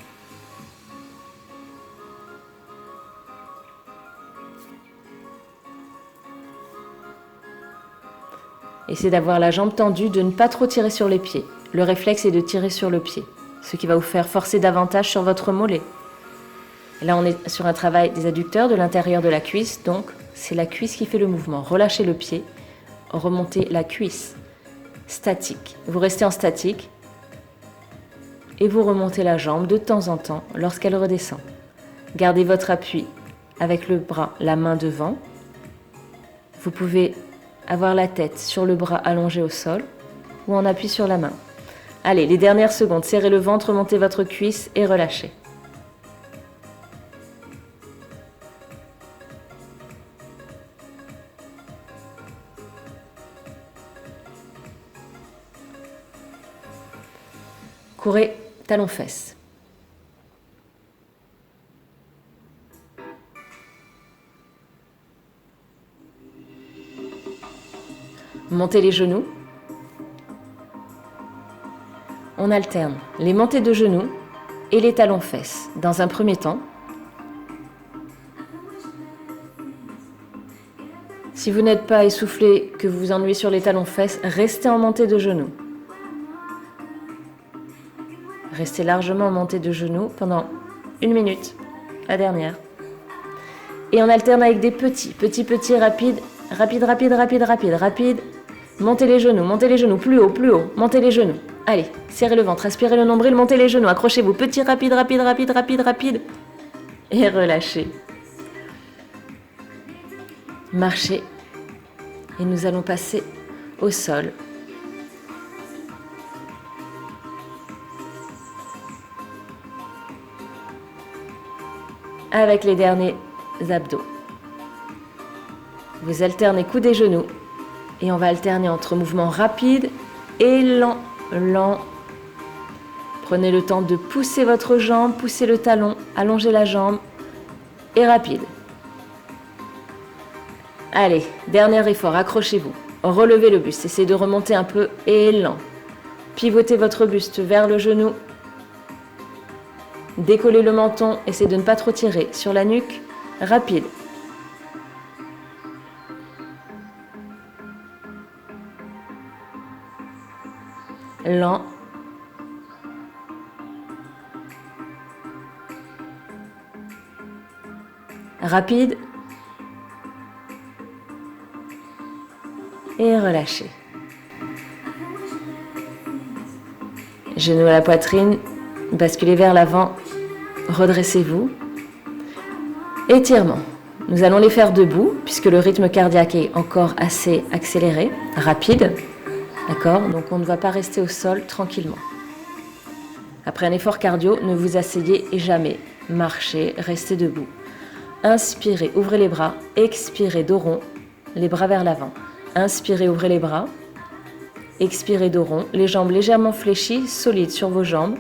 Essayez d'avoir la jambe tendue, de ne pas trop tirer sur les pieds. Le réflexe est de tirer sur le pied, ce qui va vous faire forcer davantage sur votre mollet. Et là, on est sur un travail des adducteurs de l'intérieur de la cuisse, donc c'est la cuisse qui fait le mouvement. Relâchez le pied, remontez la cuisse. Statique. Vous restez en statique et vous remontez la jambe de temps en temps lorsqu'elle redescend. Gardez votre appui avec le bras, la main devant. Vous pouvez avoir la tête sur le bras allongé au sol ou en appui sur la main. Allez, les dernières secondes, serrez le ventre, montez votre cuisse et relâchez. Courez talons-fesses. Montez les genoux. On alterne les montées de genoux et les talons-fesses. Dans un premier temps, si vous n'êtes pas essoufflé, que vous vous ennuyez sur les talons-fesses, restez en montée de genoux. Restez largement en montée de genoux pendant 1 minute, la dernière. Et on alterne avec des petits, rapides. Montez les genoux, plus haut, montez les genoux. Allez, serrez le ventre, aspirez le nombril, montez les genoux, accrochez-vous, petit, rapide. Et relâchez. Marchez. Et nous allons passer au sol. Avec les derniers abdos. Vous alternez coudes et genoux. Et on va alterner entre mouvements rapides et lents. Lents. Prenez le temps de pousser votre jambe, pousser le talon, allonger la jambe et rapide. Allez, dernier effort, accrochez-vous. Relevez le buste, essayez de remonter un peu et lent. Pivotez votre buste vers le genou. Décollez le menton, essayez de ne pas trop tirer sur la nuque. Rapide. Lent. Rapide. Et relâchez. Genoux à la poitrine, basculez vers l'avant, redressez-vous. Étirement. Nous allons les faire debout, puisque le rythme cardiaque est encore assez accéléré, rapide. D'accord? Donc on ne va pas rester au sol tranquillement. Après un effort cardio, ne vous asseyez jamais. Marchez, restez debout. Inspirez, ouvrez les bras. Expirez, dos rond, les bras vers l'avant. Inspirez, ouvrez les bras. Expirez, dos rond, les jambes légèrement fléchies, solides sur vos jambes.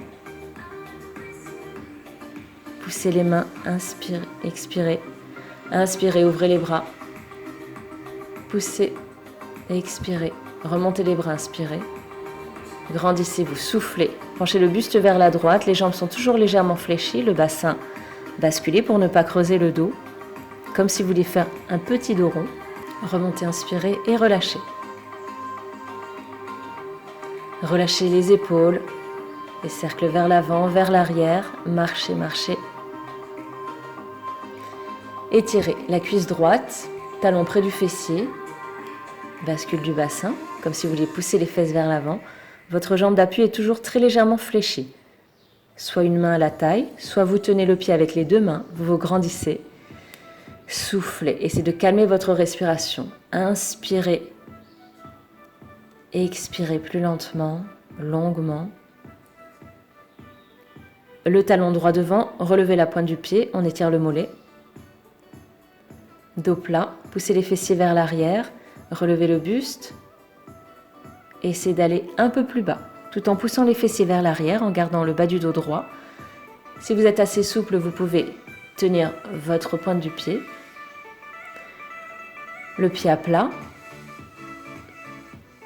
Poussez les mains, inspirez, expirez. Inspirez, ouvrez les bras. Poussez, expirez. Remontez les bras, inspirez. Grandissez-vous, soufflez. Penchez le buste vers la droite, les jambes sont toujours légèrement fléchies, le bassin basculez pour ne pas creuser le dos. Comme si vous vouliez faire un petit dos rond. Remontez, inspirez et relâchez. Relâchez les épaules, les cercles vers l'avant, vers l'arrière. Marchez, marchez. Étirez la cuisse droite, talon près du fessier. Bascule du bassin, comme si vous vouliez pousser les fesses vers l'avant. Votre jambe d'appui est toujours très légèrement fléchie. Soit une main à la taille, soit vous tenez le pied avec les deux mains, vous vous grandissez. Soufflez, essayez de calmer votre respiration. Inspirez. Expirez plus lentement, longuement. Le talon droit devant, relevez la pointe du pied, on étire le mollet. Dos plat, poussez les fessiers vers l'arrière, relevez le buste. Essayez d'aller un peu plus bas, tout en poussant les fessiers vers l'arrière, en gardant le bas du dos droit. Si vous êtes assez souple, vous pouvez tenir votre pointe du pied. Le pied à plat.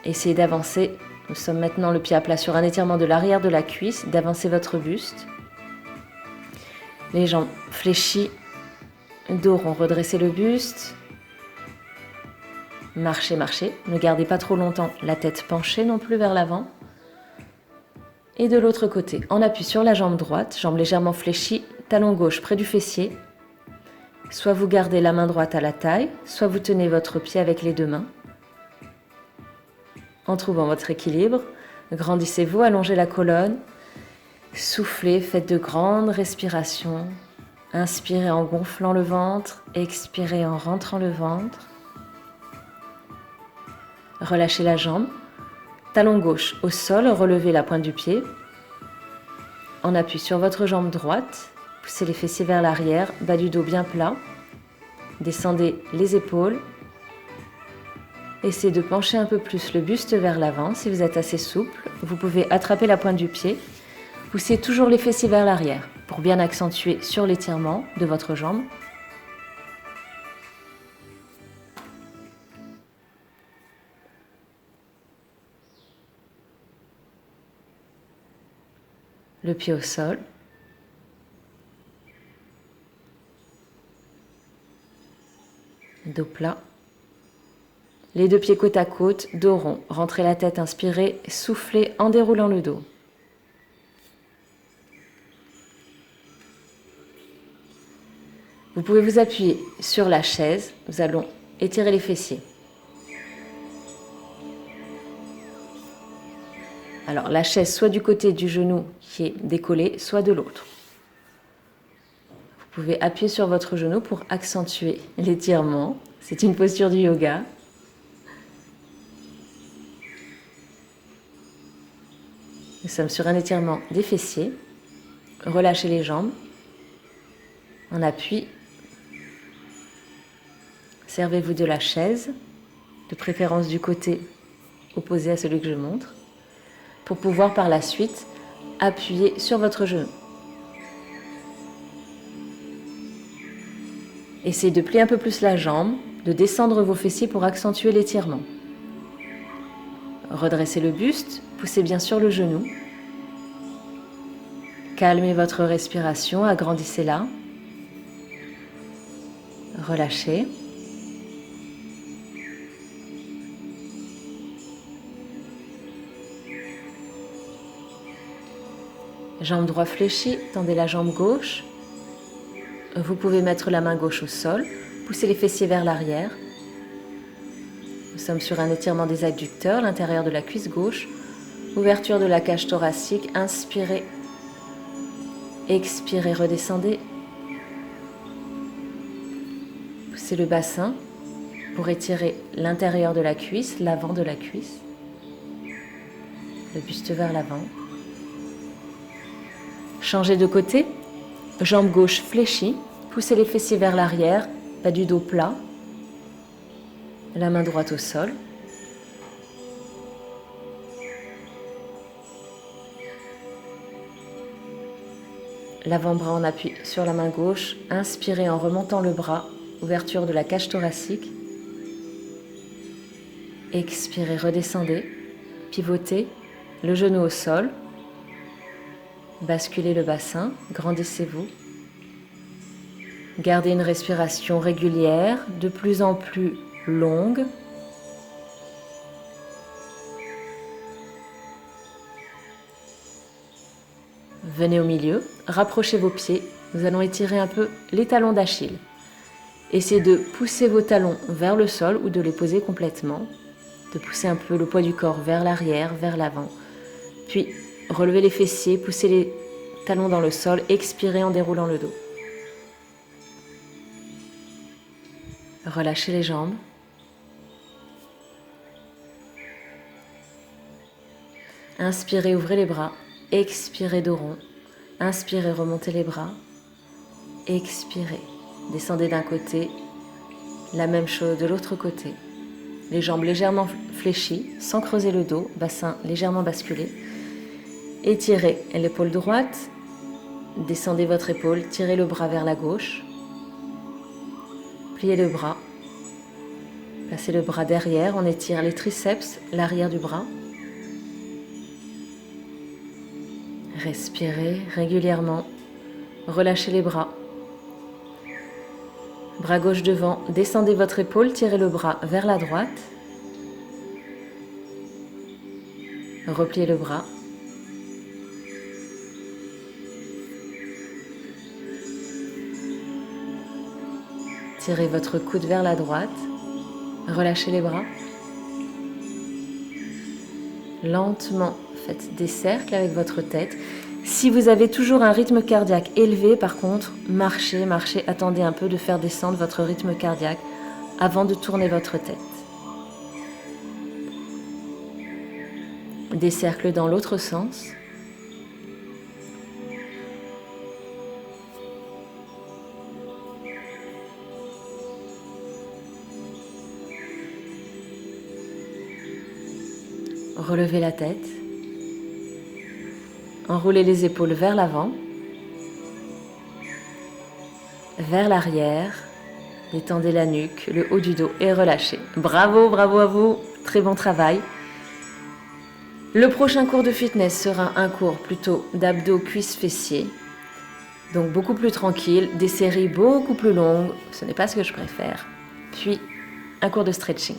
Essayez d'avancer. Nous sommes maintenant le pied à plat sur un étirement de l'arrière de la cuisse, d'avancer votre buste. Les jambes fléchies, dos rond, redressez le buste. Marchez, marchez. Ne gardez pas trop longtemps la tête penchée non plus vers l'avant. Et de l'autre côté, on appuie sur la jambe droite, jambe légèrement fléchie, talon gauche près du fessier. Soit vous gardez la main droite à la taille, soit vous tenez votre pied avec les deux mains. En trouvant votre équilibre, grandissez-vous, allongez la colonne, soufflez, faites de grandes respirations. Inspirez en gonflant le ventre, expirez en rentrant le ventre. Relâchez la jambe, talon gauche au sol, relevez la pointe du pied. On appuie sur votre jambe droite, poussez les fessiers vers l'arrière, bas du dos bien plat. Descendez les épaules. Essayez de pencher un peu plus le buste vers l'avant. Si vous êtes assez souple, vous pouvez attraper la pointe du pied. Poussez toujours les fessiers vers l'arrière pour bien accentuer sur l'étirement de votre jambe. Le pied au sol. Dos plat. Les deux pieds côte à côte, dos rond. Rentrez la tête, inspirez, soufflez en déroulant le dos. Vous pouvez vous appuyer sur la chaise. Nous allons étirer les fessiers. Alors la chaise soit du côté du genou qui est décollé, soit de l'autre. Vous pouvez appuyer sur votre genou pour accentuer l'étirement. C'est une posture du yoga. Nous sommes sur un étirement des fessiers. Relâchez les jambes. On appuie. Servez-vous de la chaise, de préférence du côté opposé à celui que je montre, pour pouvoir par la suite appuyer sur votre genou. Essayez de plier un peu plus la jambe, de descendre vos fessiers pour accentuer l'étirement. Redressez le buste, poussez bien sur le genou. Calmez votre respiration, agrandissez-la. Relâchez. Jambe droite fléchie, tendez la jambe gauche. Vous pouvez mettre la main gauche au sol, poussez les fessiers vers l'arrière. Nous sommes sur un étirement des adducteurs, l'intérieur de la cuisse gauche, ouverture de la cage thoracique, inspirez, expirez, redescendez. Poussez le bassin pour étirer l'intérieur de la cuisse, l'avant de la cuisse, le buste vers l'avant. Changez de côté, jambe gauche fléchie, poussez les fessiers vers l'arrière, bas du dos plat, la main droite au sol. L'avant-bras en appui sur la main gauche, inspirez en remontant le bras, ouverture de la cage thoracique. Expirez, redescendez, pivotez, le genou au sol. Basculez le bassin, grandissez-vous. Gardez une respiration régulière, de plus en plus longue. Venez au milieu, rapprochez vos pieds. Nous allons étirer un peu les talons d'Achille. Essayez de pousser vos talons vers le sol ou de les poser complètement. De pousser un peu le poids du corps vers l'arrière, vers l'avant. Puis relevez les fessiers, poussez les talons dans le sol, expirez en déroulant le dos. Relâchez les jambes. Inspirez, ouvrez les bras. Expirez, dos rond. Inspirez, remontez les bras. Expirez, descendez d'un côté. La même chose de l'autre côté. Les jambes légèrement fléchies, sans creuser le dos, bassin légèrement basculé. Étirez l'épaule droite, descendez votre épaule, tirez le bras vers la gauche, pliez le bras, placez le bras derrière, on étire les triceps, l'arrière du bras. Respirez régulièrement, relâchez les bras. Bras gauche devant, descendez votre épaule, tirez le bras vers la droite, repliez le bras. Tirez votre coude vers la droite, relâchez les bras. Lentement, faites des cercles avec votre tête. Si vous avez toujours un rythme cardiaque élevé, par contre, marchez, marchez, attendez un peu de faire descendre votre rythme cardiaque avant de tourner votre tête. Des cercles dans l'autre sens. Relevez la tête, enroulez les épaules vers l'avant, vers l'arrière, détendez la nuque, le haut du dos et relâchez. Bravo, bravo à vous, très bon travail. Le prochain cours de fitness sera un cours plutôt d'abdos, cuisses, fessiers, donc beaucoup plus tranquille, des séries beaucoup plus longues, ce n'est pas ce que je préfère, puis un cours de stretching.